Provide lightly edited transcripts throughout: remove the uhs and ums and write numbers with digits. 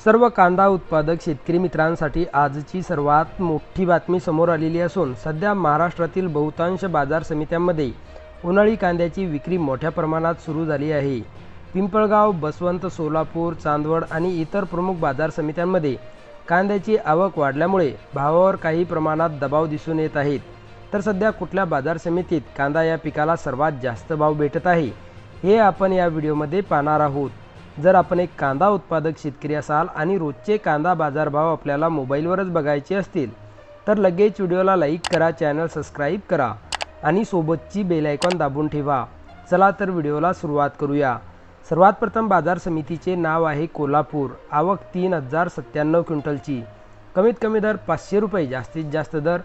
सर्व कांदा उत्पादक शेतकरी मित्रांसाठी आजची सर्वात मोठी बातमी समोर आलेली असून सध्या महाराष्ट्रातील बहुतांश बाजार समित्यांमध्ये उन्हाळी कांद्याची विक्री मोठ्या प्रमाणात सुरू झाली आहे। पिंपळगाव, बसवंत, सोलापूर, चांदवड आणि इतर प्रमुख बाजार समित्यांमध्ये कांद्याची आवक वाढल्यामुळे भावावर काही प्रमाणात दबाव दिसून येत आहेत। तर सध्या कुठल्या बाजार समितीत कांदा या पिकाला सर्वात जास्त भाव भेटत आहे हे आपण या व्हिडिओमध्ये पाहणार आहोत। जर आपण एक कांदा उत्पादक शेतकरी असाल आणि रोजचे कांदा बाजारभाव आपल्याला मोबाईलवरच बघायचे असतील तर लगेच व्हिडिओला लाईक करा, चॅनल सबस्क्राईब करा आणि सोबतची बेल आयकॉन दाबून ठेवा। चला तर व्हिडिओला सुरुवात करूया। सर्वात प्रथम बाजार समितीचे नाव आहे कोल्हापूर। आवक 3097 क्विंटलची। कमीत कमी दर 500 रुपये, जास्तीत जास्त दर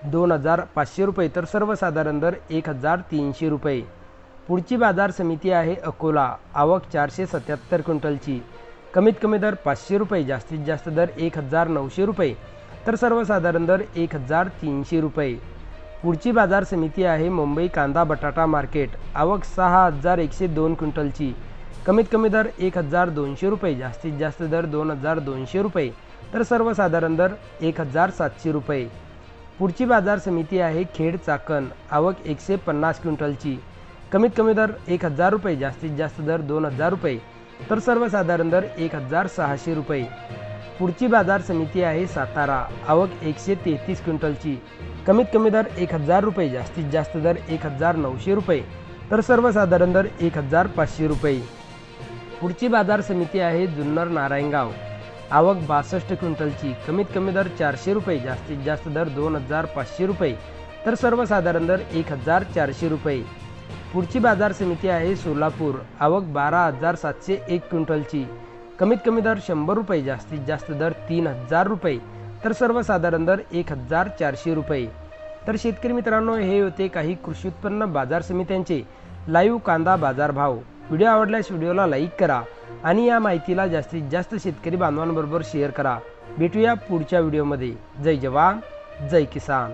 2500 रुपये, तर सर्वसाधारण दर 1300 रुपये। पुढची बाजार समिती आहे अकोला। आवक 477 क्विंटलची। कमीत कमी दर 500 रुपये, जास्तीत जास्त दर 1900 रुपये, तर सर्वसाधारण दर 1300 रुपये। पुढची बाजार समिती आहे मुंबई कांदा बटाटा मार्केट। आवक 6102 क्विंटलची। कमीत कमी दर 1200 रुपये, जास्तीत जास्त दर 2200 रुपये, तर सर्वसाधारण दर 1700 रुपये। पुढची बाजार समिती आहे खेड चाकण। आवक 150 क्विंटलची। कमीत कमी दर 1000 रुपये, जास्तीत जास्त दर 2000 रुपये, तर सर्वसाधारण दर 1600 रुपये। पुढची बाजार समिती आहे सातारा। आवक 133 क्विंटलची। कमीत कमी दर 1000 रुपये, जास्तीत जास्त दर 1900 रुपये, तर सर्वसाधारण दर 1500 रुपये। पुढची बाजार समिती आहे जुन्नर नारायणगाव। आवक 62 क्विंटलची। कमीत कमी दर 400 रुपये, जास्तीत जास्त दर 2500 रुपये, तर सर्वसाधारण दर 1400 रुपये। पुढची बाजार समिती आहे सोलापूर। आवक 12701 क्विंटलची। कमीत कमी दर 100 रुपये, जास्तीत जास्त दर 3000 रुपये, तर सर्वसाधारण दर 1400 रुपये। तर शेतकरी मित्रांनो, हे होते काही कृषी उत्पन्न बाजार समित्यांचे लाईव्ह कांदा बाजार भाव। व्हिडिओ आवडल्यास व्हिडिओला लाईक करा आणि या माहितीला जास्तीत जास्त शेतकरी बांधवांबरोबर शेअर करा। भेटूया पुढच्या व्हिडिओमध्ये। जय जवान, जय किसान।